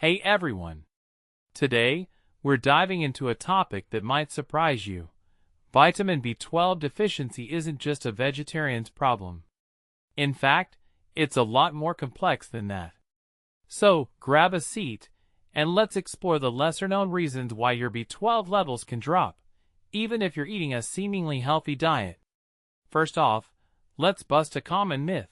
Hey everyone! Today, we're diving into a topic that might surprise you. Vitamin B12 deficiency isn't just a vegetarian's problem. In fact, it's a lot more complex than that. So, grab a seat, and let's explore the lesser-known reasons why your B12 levels can drop, even if you're eating a seemingly healthy diet. First off, let's bust a common myth.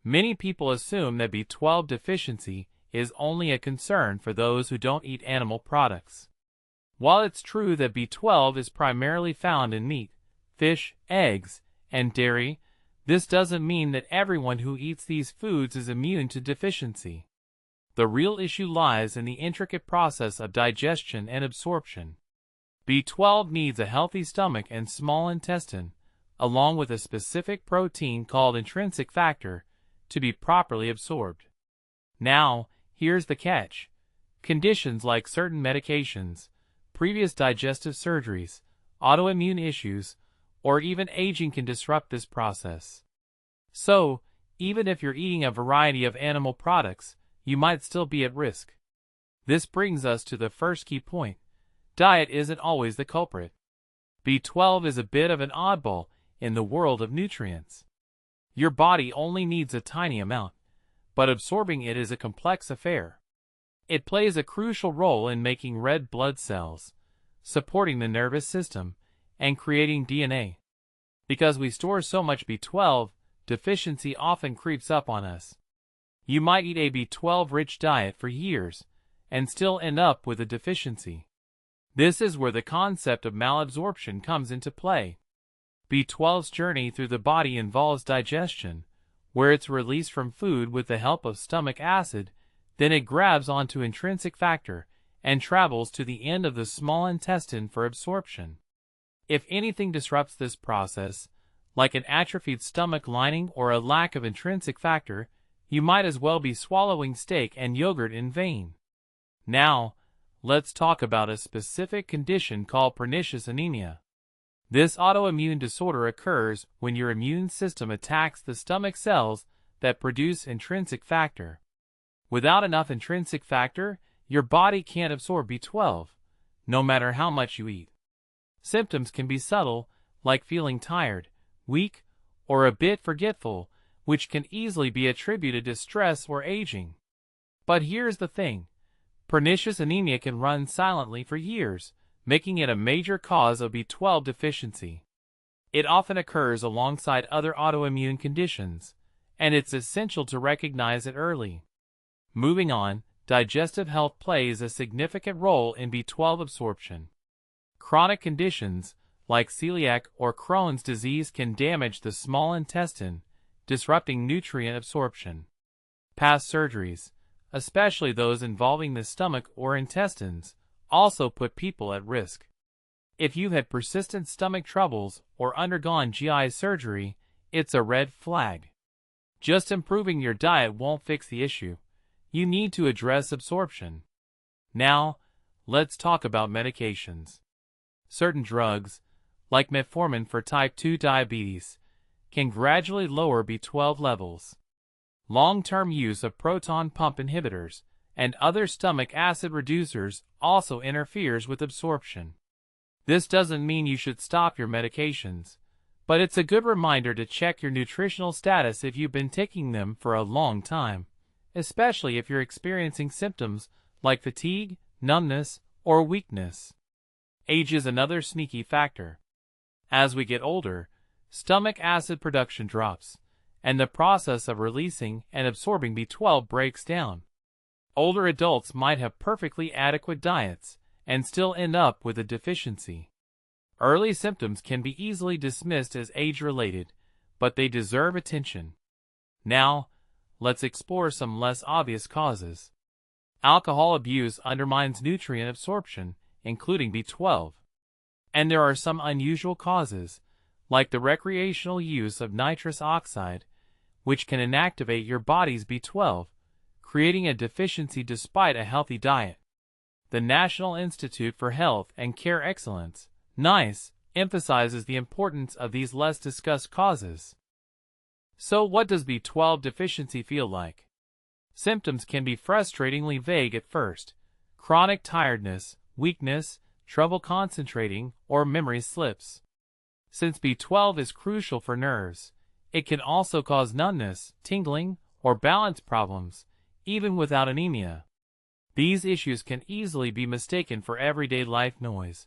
Many people assume that B12 deficiency is only a concern for those who don't eat animal products. While it's true that B12 is primarily found in meat, fish, eggs, and dairy, this doesn't mean that everyone who eats these foods is immune to deficiency. The real issue lies in the intricate process of digestion and absorption. B12 needs a healthy stomach and small intestine, along with a specific protein called intrinsic factor, to be properly absorbed. Now, here's the catch. Conditions like certain medications, previous digestive surgeries, autoimmune issues, or even aging can disrupt this process. So, even if you're eating a variety of animal products, you might still be at risk. This brings us to the first key point. Diet isn't always the culprit. B12 is a bit of an oddball in the world of nutrients. Your body only needs a tiny amount, but absorbing it is a complex affair. It plays a crucial role in making red blood cells, supporting the nervous system, and creating DNA. Because we store so much B12, deficiency often creeps up on us. You might eat a B12-rich diet for years, and still end up with a deficiency. This is where the concept of malabsorption comes into play. B12's journey through the body involves digestion, where it's released from food with the help of stomach acid, then it grabs onto intrinsic factor and travels to the end of the small intestine for absorption. If anything disrupts this process, like an atrophied stomach lining or a lack of intrinsic factor, you might as well be swallowing steak and yogurt in vain. Now, let's talk about a specific condition called pernicious anemia. This autoimmune disorder occurs when your immune system attacks the stomach cells that produce intrinsic factor. Without enough intrinsic factor, your body can't absorb B12, no matter how much you eat. Symptoms can be subtle, like feeling tired, weak, or a bit forgetful, which can easily be attributed to stress or aging. But here's the thing. Pernicious anemia can run silently for years, making it a major cause of B12 deficiency. It often occurs alongside other autoimmune conditions, and it's essential to recognize it early. Moving on, digestive health plays a significant role in B12 absorption. Chronic conditions, like celiac or Crohn's disease, can damage the small intestine, disrupting nutrient absorption. Past surgeries, especially those involving the stomach or intestines, also put people at risk. If you've had persistent stomach troubles or undergone GI surgery, it's a red flag. Just improving your diet won't fix the issue. You need to address absorption. Now, let's talk about medications. Certain drugs, like metformin for type 2 diabetes, can gradually lower B12 levels. Long-term use of proton pump inhibitors and other stomach acid reducers also interferes with absorption. This doesn't mean you should stop your medications, but it's a good reminder to check your nutritional status if you've been taking them for a long time, especially if you're experiencing symptoms like fatigue, numbness, or weakness. Age is another sneaky factor. As we get older, stomach acid production drops, and the process of releasing and absorbing B12 breaks down. Older adults might have perfectly adequate diets and still end up with a deficiency. Early symptoms can be easily dismissed as age-related, but they deserve attention. Now, let's explore some less obvious causes. Alcohol abuse undermines nutrient absorption, including B12. And there are some unusual causes, like the recreational use of nitrous oxide, which can inactivate your body's B12, creating a deficiency despite a healthy diet. The National Institute for Health and Care Excellence, NICE, emphasizes the importance of these less discussed causes. So what does B12 deficiency feel like? Symptoms can be frustratingly vague at first: chronic tiredness, weakness, trouble concentrating, or memory slips. Since B12 is crucial for nerves, it can also cause numbness, tingling, or balance problems, even without anemia. These issues can easily be mistaken for everyday life noise,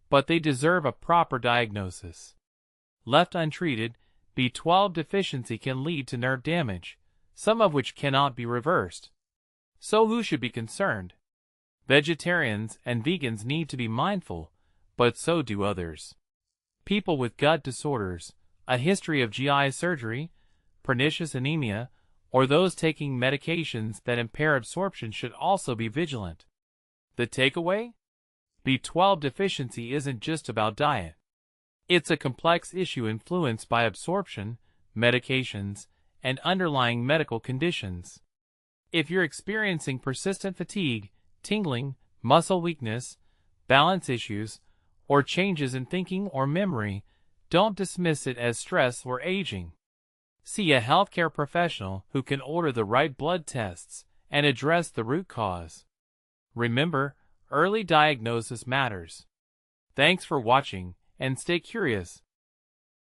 but they deserve a proper diagnosis. Left untreated, B12 deficiency can lead to nerve damage, some of which cannot be reversed. So who should be concerned? Vegetarians and vegans need to be mindful, but so do others. People with gut disorders, a history of GI surgery, pernicious anemia, or those taking medications that impair absorption should also be vigilant. The takeaway? B12 deficiency isn't just about diet. It's a complex issue influenced by absorption, medications, and underlying medical conditions. If you're experiencing persistent fatigue, tingling, muscle weakness, balance issues, or changes in thinking or memory, don't dismiss it as stress or aging. See a healthcare professional who can order the right blood tests and address the root cause. Remember, early diagnosis matters. Thanks for watching, and stay curious.